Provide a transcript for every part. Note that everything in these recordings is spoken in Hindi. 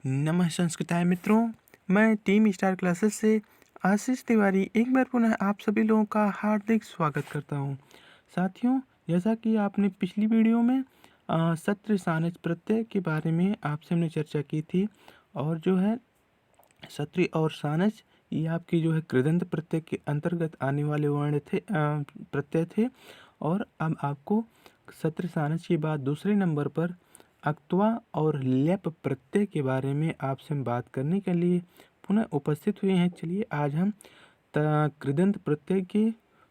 नमः संस्कृताय मित्रों, मैं टीम स्टार क्लासेस से आशीष तिवारी एक बार पुनः आप सभी लोगों का हार्दिक स्वागत करता हूं। साथियों, जैसा कि आपने पिछली वीडियो में सत्र सानच प्रत्यय के बारे में आपसे हमने चर्चा की थी और जो है सत्री और सानच ये आपकी जो है कृदंत प्रत्यय के अंतर्गत आने वाले वर्ण थे, प्रत्यय थे। और अब आपको सत्र सानच के बाद दूसरे नंबर पर अक्त्वा और लेप प्रत्यय के बारे में आपसे हम बात करने के लिए पुनः उपस्थित हुए हैं। चलिए आज हम कृदंत प्रत्यय के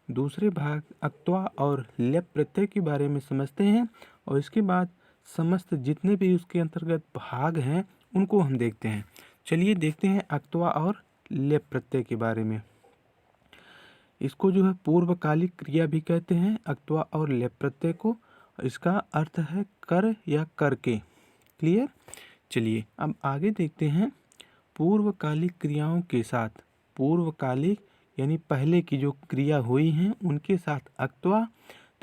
दूसरे भाग अक्त्वा और लेप प्रत्यय के बारे में समझते हैं और इसके बाद समस्त जितने भी उसके अंतर्गत भाग हैं उनको हम देखते हैं। चलिए देखते हैं अक्त्वा और लेप प्रत्यय के बारे में। इसको जो है पूर्वकालिक क्रिया भी कहते हैं अक्त्वा और लेप प्रत्यय को। इसका अर्थ है कर या करके। क्लियर। चलिए अब आगे देखते हैं पूर्वकालिक क्रियाओं के साथ। पूर्वकालिक यानी पहले की जो क्रिया हुई हैं उनके साथ अक्त्वा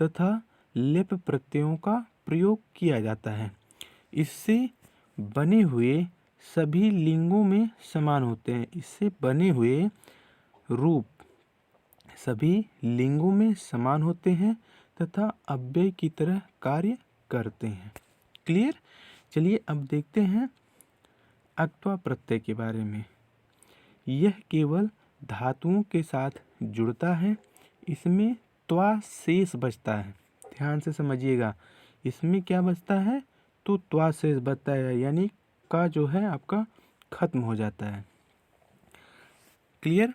तथा लेप प्रत्ययों का प्रयोग किया जाता है। इससे बने हुए सभी लिंगों में समान होते हैं। इससे बने हुए रूप सभी लिंगों में समान होते हैं तथा अव्यय की तरह कार्य करते हैं। क्लियर। चलिए अब देखते हैं अक्त्वा प्रत्यय के बारे में। यह केवल धातुओं के साथ जुड़ता है। इसमें त्वा शेष बचता है। ध्यान से समझिएगा, इसमें क्या बचता है तो त्वा शेष बचता है, यानी का जो है आपका खत्म हो जाता है। क्लियर।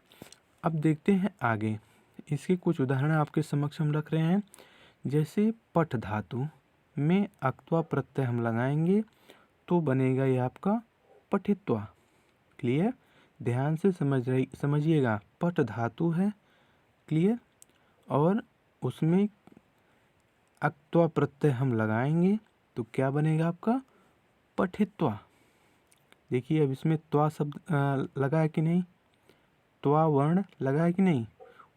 अब देखते हैं आगे। इसके कुछ उदाहरण आपके समक्ष हम रख रहे हैं। जैसे पठ धातु में अक्त्वा प्रत्यय हम लगाएंगे तो बनेगा ये आपका पठित्वा। क्लियर। ध्यान से समझिएगा, पठ धातु है। क्लियर। और उसमें अक्त्वा प्रत्यय हम लगाएंगे तो क्या बनेगा आपका पठित्वा। देखिए अब इसमें त्वा शब्द लगा है कि नहीं, त्वा वर्ण लगा है कि नहीं।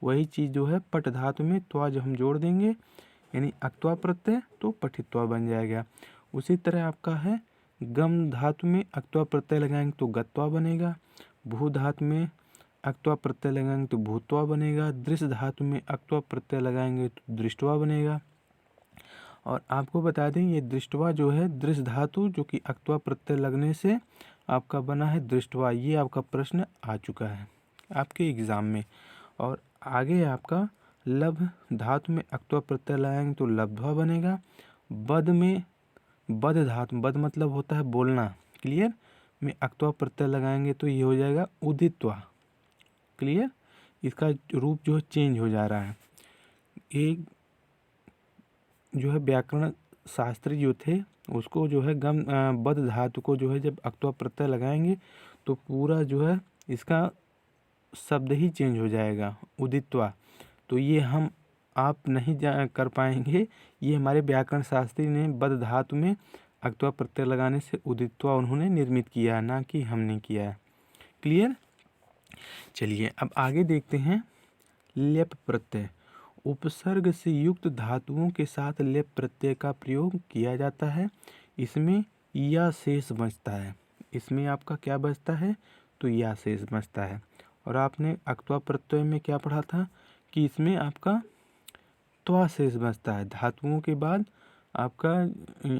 वही चीज़ जो है पठ धातु में त्वा जो हम जोड़ देंगे यानी अक्त्वा प्रत्यय तो पठित्वा बन जाएगा। उसी तरह आपका है गम धातु में अक्त्वा प्रत्यय लगाएंगे तो गत्वा बनेगा। भू धातु में अक्त्वा प्रत्यय लगाएंगे तो भूत्वा बनेगा। दृश्य धातु में अक्त्वा प्रत्यय लगाएंगे तो दृष्टवा बनेगा। और आपको बता दें ये दृष्टवा जो है दृश्य धातु जो कि अक्त्वा प्रत्यय लगने से आपका बना है दृष्टवा। ये आपका प्रश्न आ चुका है आपके एग्ज़ाम में। और आगे आपका लभ धातु में अक्त्वा प्रत्यय लगाएंगे तो लब्ध्वा बनेगा। बद में बद धातु, बद मतलब होता है बोलना। क्लियर। में अक्त्वा प्रत्यय लगाएंगे तो ये हो जाएगा उदित्वा। क्लियर। इसका रूप जो है चेंज हो जा रहा है। एक जो है व्याकरण शास्त्री जो थे उसको जो है गम बद धातु को जो है जब अक्त्वा प्रत्यय लगाएंगे तो पूरा जो है इसका शब्द ही चेंज हो जाएगा उदित्वा। तो ये हम आप नहीं कर पाएंगे। ये हमारे व्याकरण शास्त्री ने बद धातु में अक्त्वा प्रत्यय लगाने से उदित्वा उन्होंने निर्मित किया है, ना कि हमने किया है। क्लियर। चलिए अब आगे देखते हैं लेप प्रत्यय। उपसर्ग से युक्त धातुओं के साथ लेप प्रत्यय का प्रयोग किया जाता है। इसमें या शेष बचता है। इसमें आपका क्या बचता है तो या शेष बचता है। और आपने अक्त्वा प्रत्यय में क्या पढ़ा था कि इसमें आपका त्वा शेष बचता है। धातुओं के बाद आपका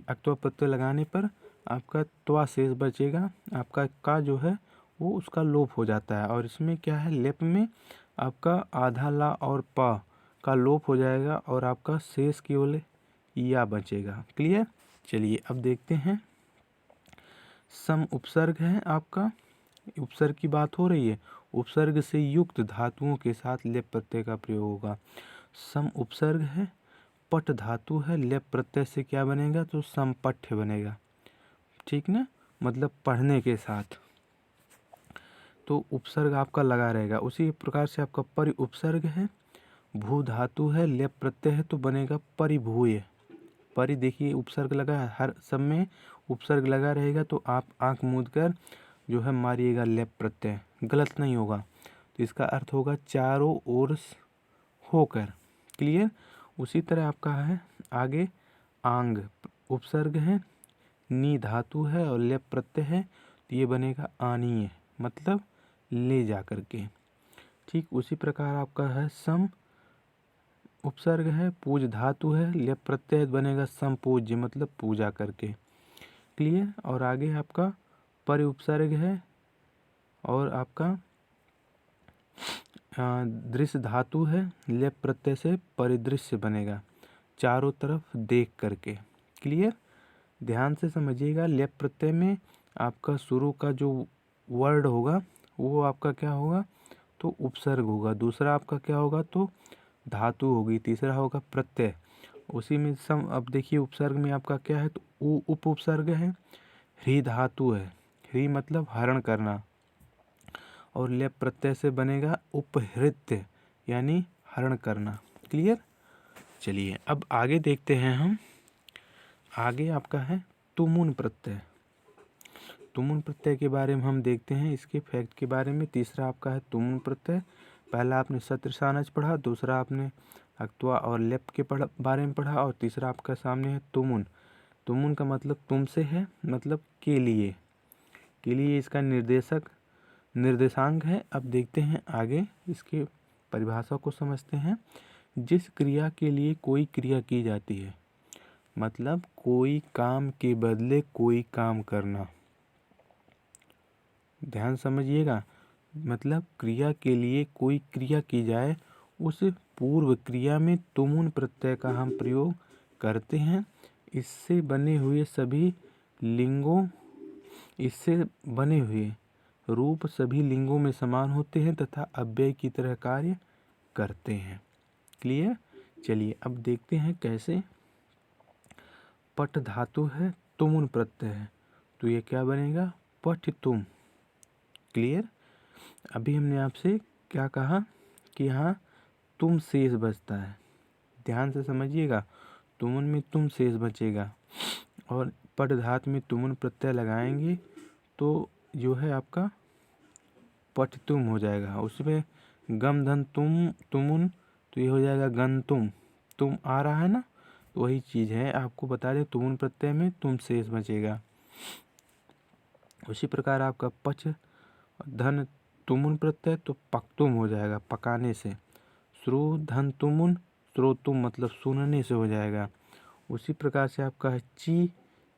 अक्त्वा प्रत्यय लगाने पर आपका त्वा शेष बचेगा। आपका का जो है वो उसका लोप हो जाता है। और इसमें क्या है लेप में आपका आधा ला और पा का लोप हो जाएगा और आपका शेष केवल या बचेगा। क्लियर। चलिए अब देखते हैं सम उपसर्ग है आपका। उपसर्ग की बात हो रही है। उपसर्ग से युक्त धातुओं के साथ लेप प्रत्यय का प्रयोग होगा। सम उपसर्ग है, पठ धातु है, लेप प्रत्यय से क्या बनेगा तो समपठ्य बनेगा। ठीक ना, मतलब पढ़ने के साथ। तो उपसर्ग आपका लगा रहेगा। उसी प्रकार से आपका परि उपसर्ग है, भू धातु है, लेप प्रत्यय है तो बनेगा परिभूय। परि देखिए उपसर्ग लगा है, हर सब में उपसर्ग लगा रहेगा तो आप आंख मूंद कर जो है मारिएगा लेप प्रत्यय, गलत नहीं होगा। तो इसका अर्थ होगा चारों ओर होकर। क्लियर। उसी तरह आपका है आगे आंग उपसर्ग है, नी धातु है और लेप प्रत्यय है तो ये बनेगा आनीय, मतलब ले जा करके। ठीक उसी प्रकार आपका है सम उपसर्ग है, पूज धातु है, लेप प्रत्यय बनेगा समपूज्य, मतलब पूजा करके। क्लियर। और आगे आपका पर उपसर्ग है और आपका दृश्य धातु है, लेप प्रत्यय से परिदृश्य बनेगा, चारों तरफ देख करके। क्लियर। ध्यान से समझिएगा, लेप प्रत्यय में आपका शुरू का जो वर्ड होगा वो आपका क्या होगा, तो उपसर्ग होगा। दूसरा आपका क्या होगा, तो धातु होगी। तीसरा होगा प्रत्यय। उसी में सम, अब देखिए उपसर्ग में आपका क्या है, तो उप उपसर्ग है, ह्री धातु है, ह्री मतलब हरण करना, और लेप प्रत्यय से बनेगा उपहृत्य, यानी हरण करना। क्लियर। चलिए अब आगे देखते हैं हम। आगे आपका है तुमुन प्रत्यय। तुमुन प्रत्यय के बारे में हम देखते हैं, इसके फैक्ट के बारे में। तीसरा आपका है तुमुन प्रत्यय। पहला आपने सत्र सानच पढ़ा, दूसरा आपने अक्त्वा और लेप के बारे में पढ़ा, और तीसरा आपका सामने है तुमुन। तुमुन का मतलब तुमसे है, मतलब के लिए, के लिए इसका निर्देशांक है। अब देखते हैं आगे इसके परिभाषा को समझते हैं। जिस क्रिया के लिए कोई क्रिया की जाती है, मतलब कोई काम के बदले कोई काम करना। ध्यान समझिएगा, मतलब क्रिया के लिए कोई क्रिया की जाए, उस पूर्व क्रिया में तुमुन प्रत्यय का हम प्रयोग करते हैं। इससे बने हुए सभी लिंगों, इससे बने हुए रूप सभी लिंगों में समान होते हैं तथा अव्यय की तरह कार्य करते हैं। क्लियर। चलिए अब देखते हैं कैसे। पट धातु है, तुमुन प्रत्यय है, तो ये क्या बनेगा, पठितुम। क्लियर। अभी हमने आपसे क्या कहा कि यहाँ तुम शेष बचता है, ध्यान से समझिएगा। तुमुन में तुम शेष बचेगा, और पट धातु में तुमुन प्रत्यय लगाएंगे तो जो है आपका पठितुम हो जाएगा। उसमें गम धन तुमुन, तो ये हो जाएगा गंतुम। तुम आ रहा है ना, तो वही चीज़ है, आपको बता दें तुमुन प्रत्यय में तुम शेष बचेगा। उसी प्रकार आपका पच धन तुमुन प्रत्यय, तो पक्तुम हो जाएगा, पकाने से। श्रु धन तुमुन, श्रोतुम मतलब सुनने से हो जाएगा। उसी प्रकार से आपका है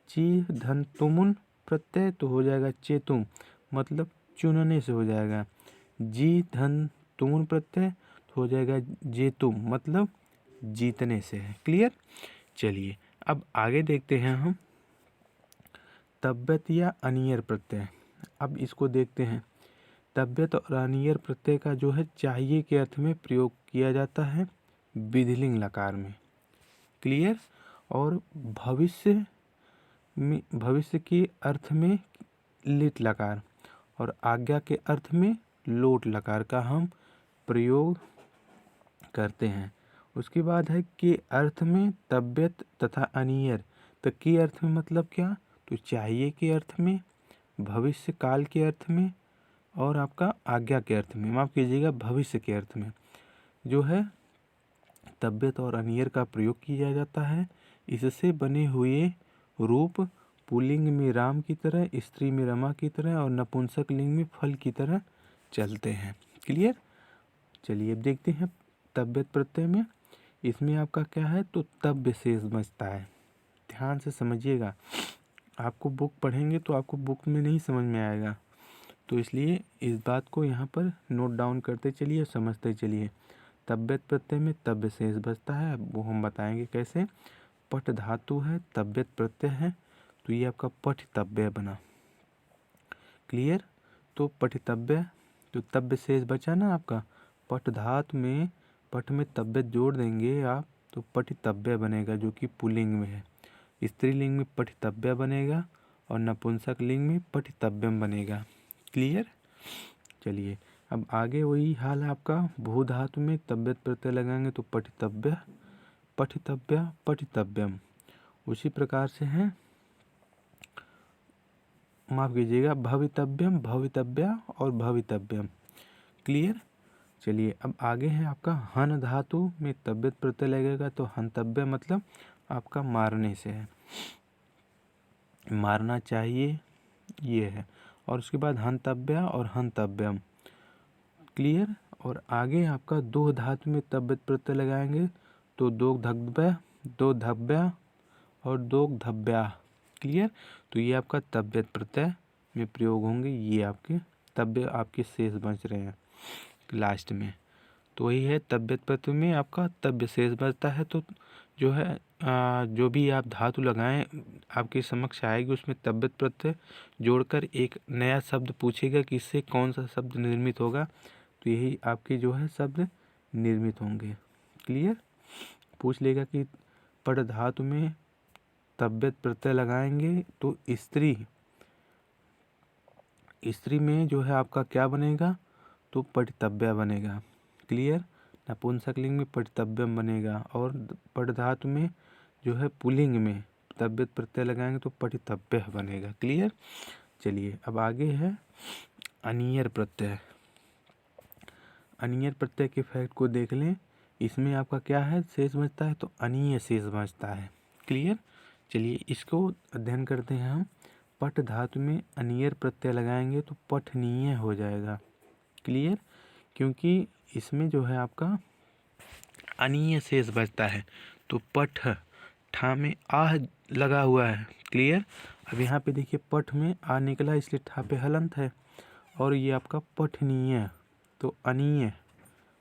ची धन तुमुन प्रत्यय, तो हो जाएगा चेतुम, मतलब चुनने से हो जाएगा। जी धन तुमुन प्रत्यय, तो हो जाएगा जेतुम, मतलब जीतने से है। क्लियर। चलिए अब आगे देखते हैं हम तब्यत या अनियर प्रत्यय। अब इसको देखते हैं। तब्यत और अनियर प्रत्यय का जो है चाहिए के अर्थ में प्रयोग किया जाता है विधिलिंग लकार में। क्लियर। और भविष्य के अर्थ में लिट लकार, और आज्ञा के अर्थ में लोट लकार का हम प्रयोग करते हैं। उसके बाद है के अर्थ में तब्यत तथा अनियर। तो के अर्थ में मतलब क्या, तो चाहिए के अर्थ में, भविष्य काल के अर्थ में, और आपका आज्ञा के अर्थ में, माफ कीजिएगा भविष्य के अर्थ में जो है तब्यत और अनियर का प्रयोग किया जाता है। इससे बने हुए रूप पुल्लिंग में राम की तरह, स्त्री में रमा की तरह, और नपुंसक लिंग में फल की तरह चलते हैं। क्लियर। चलिए अब देखते हैं तब्यत प्रत्यय में। इसमें आपका क्या है, तो तब्य शेष बचता है। ध्यान से समझिएगा, आपको बुक पढ़ेंगे तो आपको बुक में नहीं समझ में आएगा, तो इसलिए इस बात को यहाँ पर नोट डाउन करते चलिए, समझते चलिए। तब्यत प्रत्यय में तब्य शेष बचता है, वो हम बताएंगे कैसे। पट धातु है, तब्यत प्रत्यय है, तो ये आपका पठितव्य बना। क्लियर। तो पठितव्य, तो तब्य शेष बचा ना आपका, पट धातु में पट में तब्यत जोड़ देंगे आप, तो पठितव्य बनेगा, जो कि पुल्लिंग में है। स्त्रीलिंग में पठितव्य बनेगा, और नपुंसक लिंग में पठितव्यम बनेगा। क्लियर। चलिए अब आगे वही हाल है आपका। भू धातु में तब्यत प्रत्यय लगाएंगे तो पठितव्य, पठितव्य, पठितव्यम। उसी प्रकार से है, माफ कीजिएगा, भवितव्यम, भवितव्या और भवितव्यम। क्लियर। चलिए अब आगे है आपका हन धातु में तब्यत प्रत्यय लगेगा, तो हंतव्य मतलब आपका मारने से है, मारना चाहिए ये है। और उसके बाद हंतव्या और हंतव्यम। क्लियर। और आगे आपका दो धातु में तव्यत प्रत्यय लगाएंगे तो दो धव्य, दो धव्या और दो धव्या। क्लियर। तो ये आपका तव्यत प्रत्यय में प्रयोग होंगे, ये आपके तव्य आपके शेष बच रहे हैं लास्ट में। तो वही है तव्यत प्रत्यय में आपका तव्य शेष बचता है। तो जो है जो भी आप धातु लगाएं आपके समक्ष आएगी, उसमें तव्यत प्रत्यय जोड़कर एक नया शब्द पूछेगा कि इससे कौन सा शब्द निर्मित होगा, तो यही आपके जो है शब्द निर्मित होंगे। क्लियर। पूछ लेगा कि पट धातु में तव्यत प्रत्यय लगाएंगे तो स्त्री, स्त्री में जो है आपका क्या बनेगा, तो पठितव्या बनेगा। क्लियर। नपुंसकलिंग में पठितव्यम बनेगा, और पट धातु में जो है पुल्लिंग में तव्यत प्रत्यय लगाएंगे तो पठितव्य बनेगा। क्लियर। चलिए अब आगे है अनियर प्रत्यय। अनियर प्रत्यय के फैक्ट को देख लें। इसमें आपका क्या है, शेष बचता है तो अनीय शेष बचता है। क्लियर। चलिए इसको अध्ययन करते हैं हम। पट धातु में अनियर प्रत्यय लगाएंगे तो पठनीय हो जाएगा। क्लियर। क्योंकि इसमें जो है आपका अनीय शेष बचता है, तो पठ, ठा में आह लगा हुआ है। क्लियर। अब यहाँ पे देखिए पठ में आ निकला, इसलिए ठा पे हलंत है, और ये आपका पठनीय तो अनीय।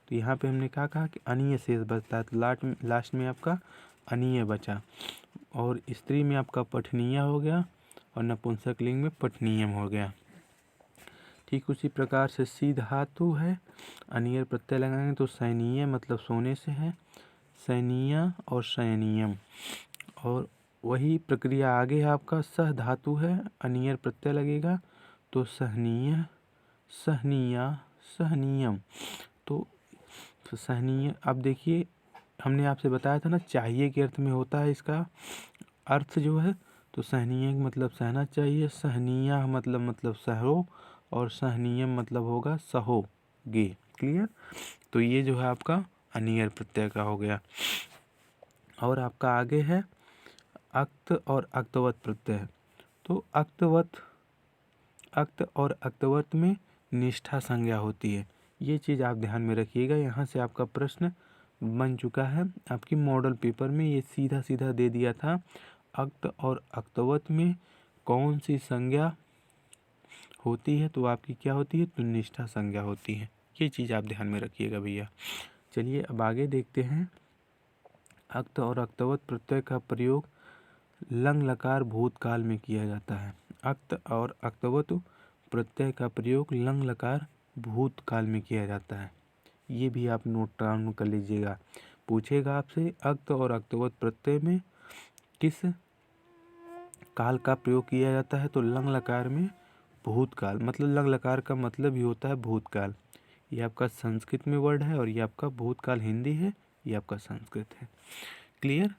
तो यहाँ पे हमने क्या कहा कि अनीय शेष बचता है, तो लास्ट में आपका अनीय बचा, और स्त्री में आपका पठनीय हो गया और नपुंसकलिंग में पठनीयम हो गया। ठीक उसी प्रकार से सी धातु है, अनियर प्रत्यय लगाएंगे तो सैनीय मतलब सोने से है, सैनीय और शयनीयम। और वही प्रक्रिया आगे है आपका सह धातु है, अनियर प्रत्यय लगेगा तो सहनीय, सहनीया, सहनीयम। तो सहनीय, अब देखिए हमने आपसे बताया था ना चाहिए के अर्थ में होता है इसका अर्थ जो है, तो सहनीय मतलब सहना चाहिए, सहनीया मतलब सहो, और सहनीयम मतलब होगा सहोगे। क्लियर। तो ये जो है आपका अनियर प्रत्यय का हो गया। और आपका आगे है अक्त और अक्तवत प्रत्यय। तो अक्तवत, अक्त और अक्तवत में निष्ठा संज्ञा होती है, ये चीज़ आप ध्यान में रखिएगा। यहाँ से आपका प्रश्न बन चुका है आपकी मॉडल पेपर में, ये सीधा सीधा दे दिया था। अक्त और अक्तवत में कौन सी संज्ञा होती है, तो आपकी क्या होती है, तो निष्ठा संज्ञा होती है। ये चीज़ आप ध्यान में रखिएगा भैया। चलिए अब आगे देखते हैं। अक्त और अक्तवत प्रत्यय का प्रयोग लंग लकार भूतकाल में किया जाता है। अक्त और अक्तवत प्रत्यय का प्रयोग लंग लकार भूतकाल में किया जाता है, ये भी आप नोट डाउन कर लीजिएगा। पूछेगा आपसे अक्त और अक्तवत प्रत्यय में किस काल का प्रयोग किया जाता है, तो लंग लकार में भूतकाल, मतलब लंग लकार का मतलब ही होता है भूतकाल। ये आपका संस्कृत में वर्ड है, और ये आपका भूतकाल हिंदी है, ये आपका संस्कृत है। क्लियर।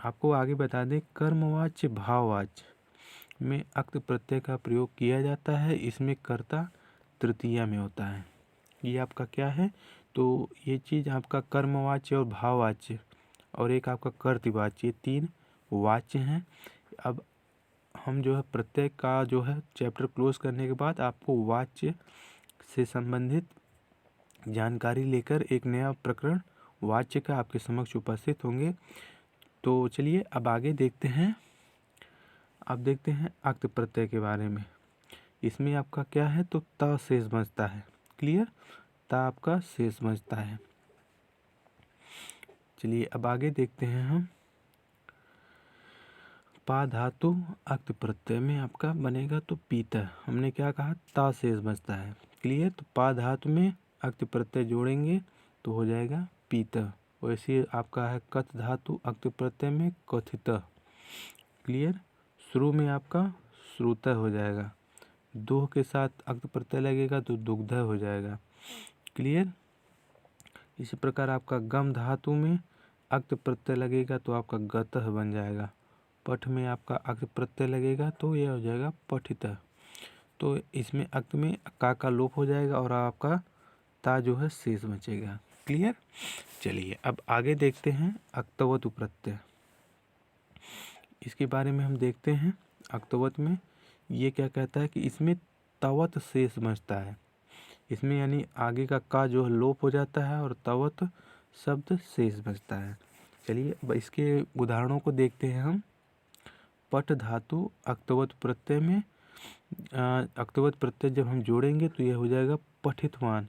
आपको आगे बता दें कर्मवाच्य भाववाच्य में अक्त प्रत्यय का प्रयोग किया जाता है, इसमें कर्ता तृतीया में होता है। ये आपका क्या है, तो ये चीज़ आपका कर्मवाच्य और भाववाच्य और एक आपका कर्तवाच्य, ये तीन वाच्य हैं। अब हम जो है प्रत्यय का जो है चैप्टर क्लोज करने के बाद आपको वाच्य से संबंधित जानकारी लेकर एक नया प्रकरण वाच्य का आपके समक्ष उपस्थित होंगे। तो चलिए अब आगे देखते हैं। अब देखते हैं अक्त प्रत्यय के बारे में। इसमें आपका क्या है, तो त शेष बचता है। क्लियर। त आपका शेष बचता है। चलिए अब आगे देखते हैं हम। पा धातु अक्त प्रत्यय में आपका बनेगा तो पीता, हमने क्या कहा, ता शेष बचता है। क्लियर। तो पा धातु में अक्त प्रत्यय जोड़ेंगे तो हो जाएगा पीता। वैसे आपका है कथ धातु अक्त प्रत्यय में कथित। क्लियर। शुरू में आपका श्रुत हो जाएगा, दुह के साथ अक्त प्रत्यय लगेगा तो दुग्ध हो जाएगा। क्लियर। इसी प्रकार आपका गम धातु में अक्त प्रत्यय लगेगा तो आपका गतः बन जाएगा। पठ में आपका अक्त प्रत्यय लगेगा तो यह हो जाएगा पठित। तो इसमें अक्त में का लोप हो जाएगा और आपका ता जो है शेष बचेगा। क्लियर। चलिए अब आगे देखते हैं अक्तवत प्रत्यय। इसके बारे में हम देखते हैं। अक्तवत में ये क्या कहता है कि इसमें तवत शेष बचता है। इसमें यानी आगे का का जो है लोप हो जाता है और तवत शब्द शेष बचता है। चलिए अब इसके उदाहरणों को देखते हैं हम। पट धातु अक्तवत प्रत्यय में अक्तवत प्रत्यय जब हम जोड़ेंगे तो यह हो जाएगा पठितवान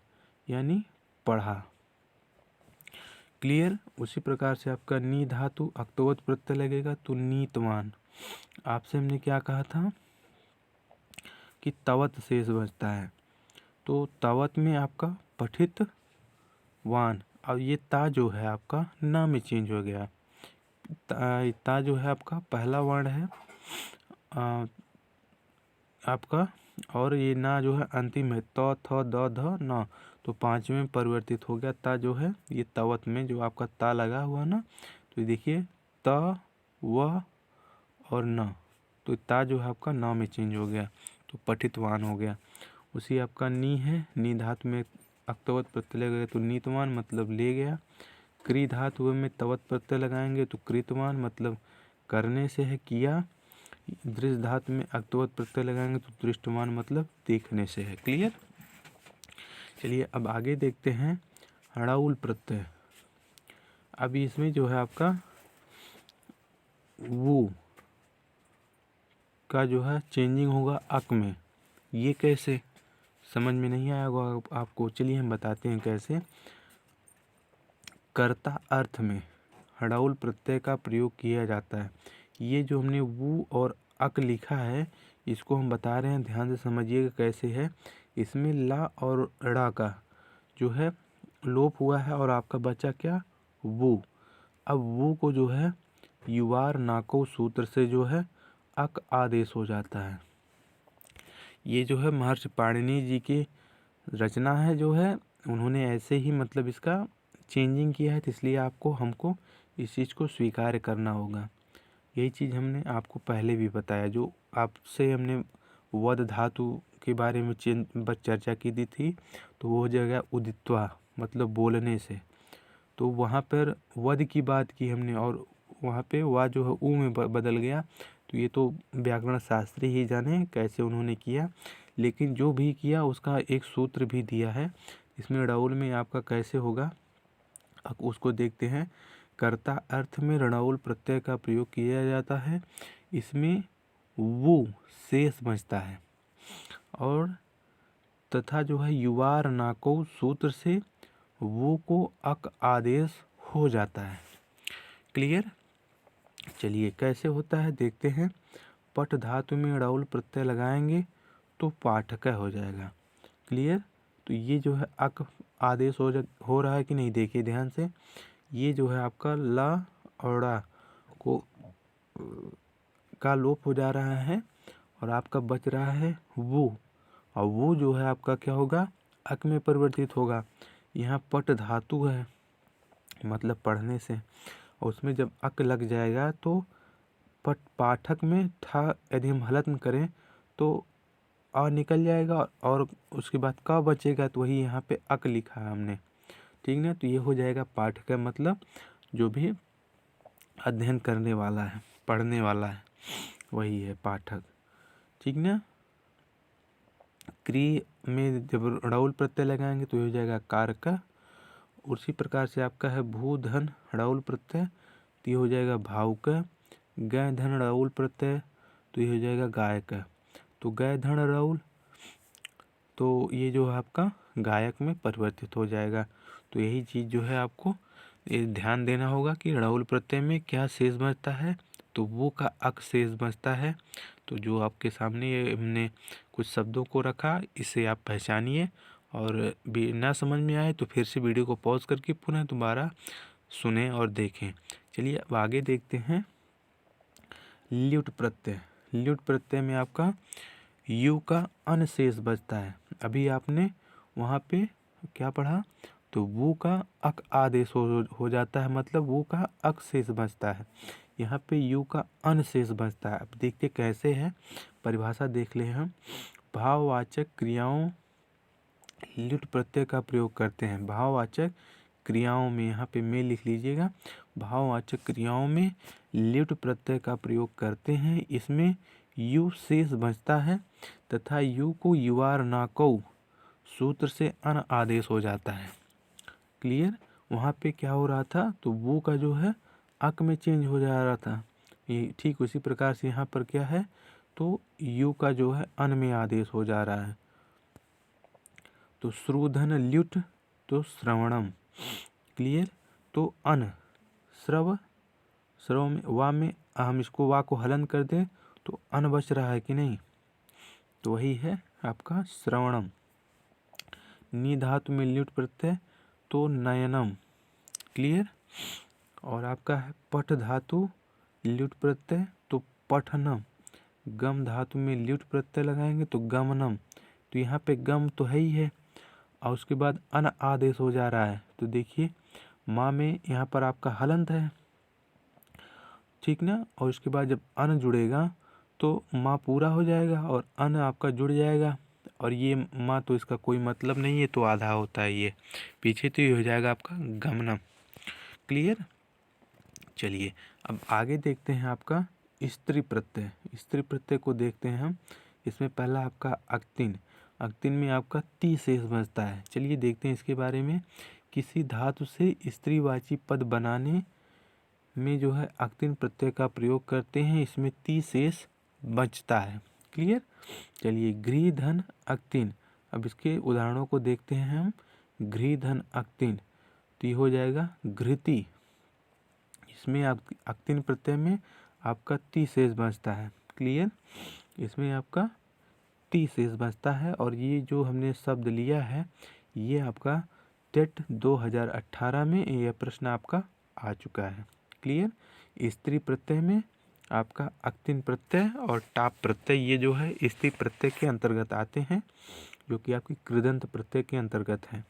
यानी पढ़ा। क्लियर। उसी प्रकार से आपका नी धातु अक्तवत प्रत्यय लगेगा तो नीतवान। आपसे हमने क्या कहा था कि तवत शेष बचता है, तो तवत में आपका पठित वान। अब ये ता जो है आपका ना में चेंज हो गया। ता जो है आपका पहला वर्ण है आपका, और ये ना जो है अंतिम है त थ द ध न, तो पांचवें में परिवर्तित हो गया। ता जो है ये तवत में जो आपका ता लगा हुआ ना, तो ये देखिए त व और न, तो ता जो है आपका न में चेंज हो गया तो पठितवान हो गया। उसी आपका नी है, नी धातु में अक्तवत प्रत्यय लगेगा तो नीतवान मतलब ले गया। क्री धातु में तवत प्रत्यय लगाएंगे तो कृतवान मतलब करने से है, किया। दृष्ट धातु में अक्तवत प्रत्यय लगाएंगे तो दृष्टवान मतलब देखने से है। क्लियर। चलिए अब आगे देखते हैं हड़ाउल प्रत्यय। अब इसमें जो है आपका वो का जो है चेंजिंग होगा अक में। ये कैसे, समझ में नहीं आया होगा आपको। चलिए हम बताते हैं कैसे। कर्ता अर्थ में हड़ाउल प्रत्यय का प्रयोग किया जाता है। ये जो हमने वो और अक लिखा है, इसको हम बता रहे हैं, ध्यान से समझिएगा कैसे है। इसमें ला और ड़ा का जो है लोप हुआ है और आपका बचा क्या, वो। अब वो को जो है युवार नाको सूत्र से जो है अक आदेश हो जाता है। ये जो है महर्षि पाणिनि जी की रचना है, जो है उन्होंने ऐसे ही मतलब इसका चेंजिंग किया है, तो इसलिए आपको हमको इस चीज़ को स्वीकार करना होगा। यही चीज़ हमने आपको पहले भी बताया, जो आपसे हमने वद धातु के बारे में चर्चा की थी, तो वो हो जाएगा उदित्वा मतलब बोलने से। तो वहाँ पर वद की बात की हमने और वहाँ पे वा जो है ऊ में बदल गया। तो ये तो व्याकरण शास्त्री ही जाने कैसे उन्होंने किया, लेकिन जो भी किया उसका एक सूत्र भी दिया है। इसमें ड़उल में आपका कैसे होगा उसको देखते हैं। कर्ता अर्थ में ऋणाउल प्रत्यय का प्रयोग किया जाता है। इसमें वो शेष बचता है और तथा जो है युवार नाको सूत्र से वो को अक आदेश हो जाता है। क्लियर। चलिए कैसे होता है देखते हैं। पट धातु में ड़उल प्रत्यय लगाएंगे तो पाठक हो जाएगा। क्लियर। तो ये जो है अक आदेश हो रहा है कि नहीं, देखिए ध्यान से। ये जो है आपका ला और ड़ा को का लोप हो जा रहा है और आपका बच रहा है वो, और वो जो है आपका क्या होगा, अक में परिवर्तित होगा। यहाँ पट धातु है मतलब पढ़ने से, और उसमें जब अक लग जाएगा तो पट पाठक में था यदि हम हलंत करें तो अ निकल जाएगा और उसके बाद क बचेगा, तो वही यहाँ पे अक लिखा है हमने, ठीक ना। तो ये हो जाएगा पाठक मतलब जो भी अध्ययन करने वाला है, पढ़ने वाला है, वही है पाठक, ठीक ना। क्री में जब ड़उल प्रत्यय लगाएंगे तो ये हो जाएगा कारक। उसी प्रकार से आपका है भू धन ड़उल प्रत्यय तो ये हो जाएगा भावुक। गय धन ड़उल प्रत्यय तो ये हो जाएगा गायक। तो गय धन ड़उल तो ये जो है आपका गायक में परिवर्तित हो जाएगा। तो यही चीज़ जो है आपको ये ध्यान देना होगा कि ड़उल प्रत्यय में क्या शेष बचता है, तो वो का अक शेष बचता है। तो जो आपके सामने ये हमने कुछ शब्दों को रखा, इसे आप पहचानिए, और भी ना समझ में आए तो फिर से वीडियो को पॉज करके पुनः दोबारा सुने और देखें। चलिए अब आगे देखते हैं ल्युट प्रत्यय। ल्युट प्रत्यय में आपका यू का अन शेष बचता है। अभी आपने वहाँ पे क्या पढ़ा, तो वो का अक आदेश हो जाता है, मतलब वो का अक शेष बचता है। यहाँ पे यू का अन शेष बचता है। अब देखते कैसे है, परिभाषा देख ले हम। भाववाचक क्रियाओं ल्युट प्रत्यय का प्रयोग करते हैं। भाववाचक क्रियाओं में यहाँ पे में लिख लीजिएगा, भाववाचक क्रियाओं में ल्युट प्रत्यय का प्रयोग करते हैं। इसमें यू शेष बचता है तथा यू को युवार नाकौ सूत्र से अन आदेश हो जाता है। क्लियर। वहाँ पे क्या हो रहा था, तो वो का जो है अक में चेंज हो जा रहा था। ये ठीक उसी प्रकार से यहाँ पर क्या है, तो यू का जो है अन में आदेश हो जा रहा है। तो श्रुधन ल्युट तो श्रवणम। क्लियर। तो अन श्रव, श्रव में वा में हम इसको वा को हलन कर दें तो अन बच रहा है कि नहीं, तो वही है आपका श्रवणम। नी धातु में ल्युट प्रत्यय तो नयनम। क्लियर। और आपका है पठ धातु ल्युट प्रत्यय तो पठनम। गम धातु में ल्युट प्रत्यय लगाएंगे तो गमनम। तो यहाँ पे गम तो है ही है और उसके बाद अन आदेश हो जा रहा है। तो देखिए माँ में यहाँ पर आपका हलंत है, ठीक ना। और उसके बाद जब अन जुड़ेगा तो माँ पूरा हो जाएगा और अन आपका जुड़ जाएगा। और ये माँ तो इसका कोई मतलब नहीं है, तो आधा होता है ये पीछे, तो ये हो जाएगा आपका गमनम। क्लियर। चलिए अब आगे देखते हैं आपका स्त्री प्रत्यय। स्त्री प्रत्यय को देखते हैं हम। इसमें पहला आपका अक्तिन। अक्तिन में आपका ती शेष बचता है। चलिए देखते हैं इसके बारे में। किसी धातु से स्त्रीवाची पद बनाने में जो है अक्तिन प्रत्यय का प्रयोग करते हैं, इसमें ती शेष बचता है। क्लियर। चलिए गृह धन अक्तिन। अब इसके उदाहरणों को देखते हैं हम। गृह धन अक्तिन तो ये हो जाएगा घृति। इसमें अक्तिन प्रत्यय में आपका ती शेष बचता है। क्लियर। इसमें आपका ती शेष बचता है। और ये जो हमने शब्द लिया है ये आपका टेट 2018 में यह प्रश्न आपका आ चुका है। क्लियर। स्त्री प्रत्यय में आपका अक्तिन प्रत्यय और टाप प्रत्यय ये जो है स्त्री प्रत्यय के अंतर्गत आते हैं, जो कि आपकी कृदंत प्रत्यय के अंतर्गत है।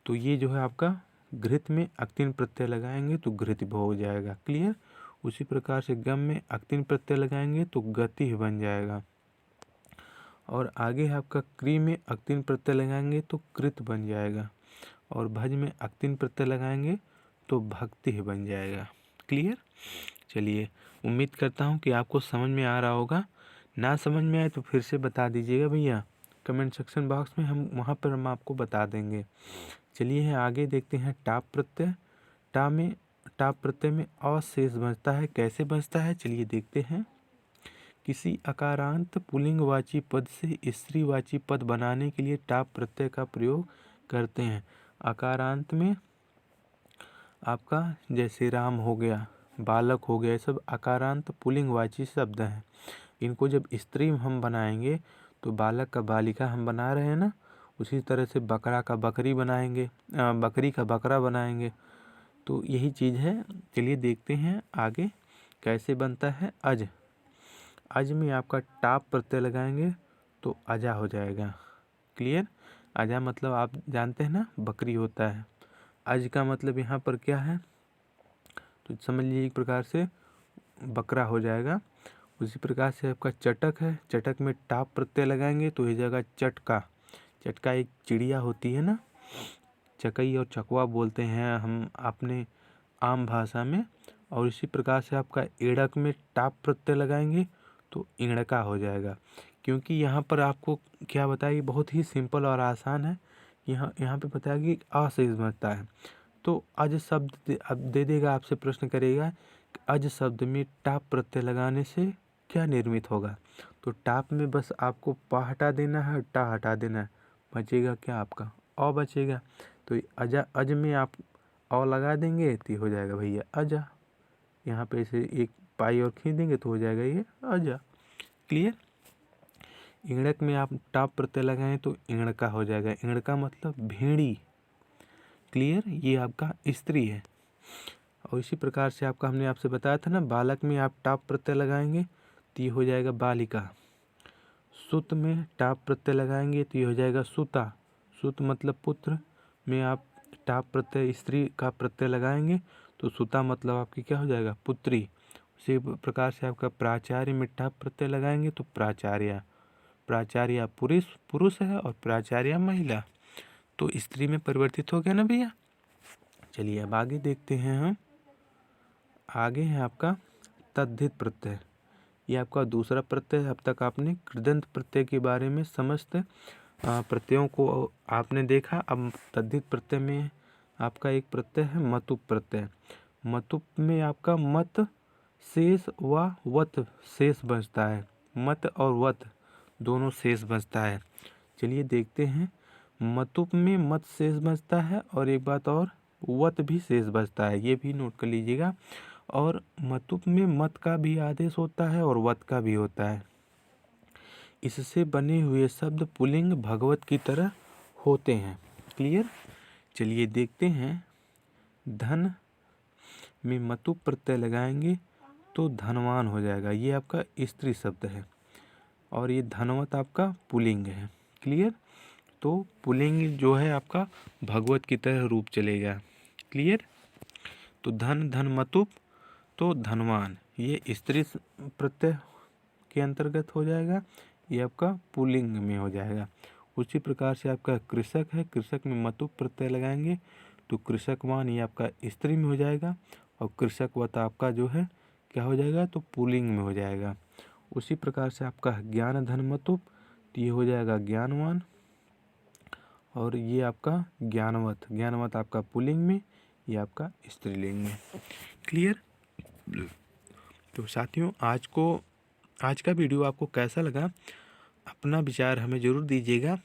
तो ये जो है आपका घृत में अक्तिन प्रत्यय लगाएंगे तो घृत हो जाएगा। क्लियर। उसी प्रकार से गम में अक्तिन प्रत्यय लगाएंगे तो गति बन जाएगा। और आगे आपका क्री में अक्तिन प्रत्यय लगाएंगे तो कृत बन जाएगा। और भज में अक्तिन प्रत्यय लगाएंगे तो भक्ति बन जाएगा। क्लियर। चलिए उम्मीद करता हूँ कि आपको समझ में आ रहा होगा। ना समझ में आए तो फिर से बता दीजिएगा भैया कमेंट सेक्शन बॉक्स में, हम वहाँ पर हम आपको बता देंगे। चलिए आगे देखते हैं टाप प्रत्यय। टाप प्रत्यय में अ शेष बचता है। कैसे बचता है चलिए देखते हैं। किसी अकारांत पुल्लिंगवाची पद से स्त्रीवाची पद बनाने के लिए टाप प्रत्यय का प्रयोग करते हैं। अकारांत में आपका जैसे राम हो गया, बालक हो गया, ये सब अकारांत पुल्लिंगवाची शब्द हैं। इनको जब स्त्री हम बनाएंगे तो बालक का बालिका हम बना रहे हैं ना, उसी तरह से बकरा का बकरी बनाएंगे, बकरी का बकरा बनाएंगे। तो यही चीज़ है। चलिए देखते हैं आगे कैसे बनता है। अज। अज में आपका टाप प्रत्यय लगाएंगे तो अजा हो जाएगा। क्लियर। अजा मतलब आप जानते हैं ना बकरी होता है। अज का मतलब यहाँ पर क्या है, तो समझ लीजिए एक प्रकार से बकरा हो जाएगा। उसी प्रकार से आपका चटक है। चटक में टाप प्रत्यय लगाएंगे तो हो जाएगा चटका। चटका एक चिड़िया होती है ना, चकई और चकवा बोलते हैं हम अपने आम भाषा में। और इसी प्रकार से आपका एड़क में टाप प्रत्यय लगाएंगे तो इणका हो जाएगा। क्योंकि यहाँ पर आपको क्या बताया, बहुत ही सिंपल और आसान है। यहाँ पे बताया कि अ शेष बचता है तो अज शब्द अब दे देगा, आपसे प्रश्न करेगा कि अज शब्द में टाप प्रत्यय लगाने से क्या निर्मित होगा। तो टाप में बस आपको पा हटा देना है, टा हटा देना है, बचेगा क्या आपका अ बचेगा। तो अजा, अज में आप अ लगा देंगे तो हो जाएगा भैया अजा। यहाँ पे ऐसे एक पाई और खींच देंगे तो हो जाएगा ये अजा। क्लियर। इणक में आप टाप प्रत्यय लगाएं तो इणका हो जाएगा। इणका मतलब भेड़ी। क्लियर। ये आपका स्त्री है। और इसी प्रकार से आपका हमने आपसे बताया था ना, बालक में आप टाप प्रत्यय लगाएंगे तो ये हो जाएगा बालिका। सुत में टाप प्रत्यय लगाएंगे तो ये हो जाएगा सुता। सुत मतलब पुत्र में आप टाप प्रत्यय स्त्री का प्रत्यय लगाएंगे तो सुता मतलब आपकी क्या हो जाएगा पुत्री। उसी प्रकार से आपका प्राचार्य में टाप प्रत्यय लगाएंगे तो प्राचार्या। प्राचार्या पुरुष है और प्राचार्या महिला, तो स्त्री में परिवर्तित हो गया ना भैया। चलिए अब आगे देखते हैं हम। आगे है आपका तद्धित प्रत्यय। ये आपका दूसरा प्रत्यय है। अब तक आपने कृदंत प्रत्यय के बारे में समस्त प्रत्ययों को आपने देखा। अब तद्धित प्रत्यय में आपका एक प्रत्यय है मतुप प्रत्यय। मतुप में आपका मत शेष व वत शेष बचता है। मत और वत दोनों शेष बचता है। चलिए देखते हैं। मतुप में मत शेष बचता है और एक बात और वत भी शेष बचता है, ये भी नोट कर लीजिएगा। और मतुप में मत का भी आदेश होता है और वत का भी होता है। इससे बने हुए शब्द पुल्लिंग भगवत की तरह होते हैं। क्लियर। चलिए देखते हैं। धन में मतुप प्रत्यय लगाएंगे तो धनवान हो जाएगा, ये आपका स्त्री शब्द है। और ये धनवत आपका पुल्लिंग है। क्लियर। तो पुल्लिंग जो है आपका भगवत की तरह रूप चलेगा। क्लियर। तो धन धन मतुप तो धनवान, ये स्त्री प्रत्यय के अंतर्गत हो जाएगा, ये आपका पुल्लिंग में हो जाएगा। उसी प्रकार से आपका कृषक है, कृषक में मतुप प्रत्यय लगाएंगे तो कृषकवान ये आपका स्त्री में हो जाएगा और कृषकवत आपका जो है क्या हो जाएगा, तो पुल्लिंग में हो जाएगा। उसी प्रकार से आपका ज्ञान धन मतुप तो ये हो जाएगा ज्ञानवान और ये आपका ज्ञानवत, ज्ञानवत आपका पुल्लिंग में, ये आपका स्त्रीलिंग में। क्लियर। तो साथियों आज का वीडियो आपको कैसा लगा, अपना विचार हमें ज़रूर दीजिएगा।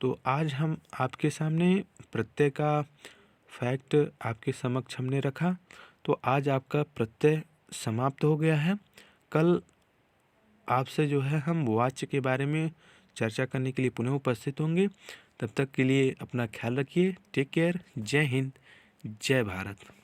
तो आज हम आपके सामने प्रत्यय का फैक्ट आपके समक्ष हमने रखा। तो आज आपका प्रत्यय समाप्त हो गया है। कल आपसे जो है हम वाच्य के बारे में चर्चा करने के लिए पुनः उपस्थित होंगे। तब तक के लिए अपना ख्याल रखिए। Take care. जय हिंद, जय भारत।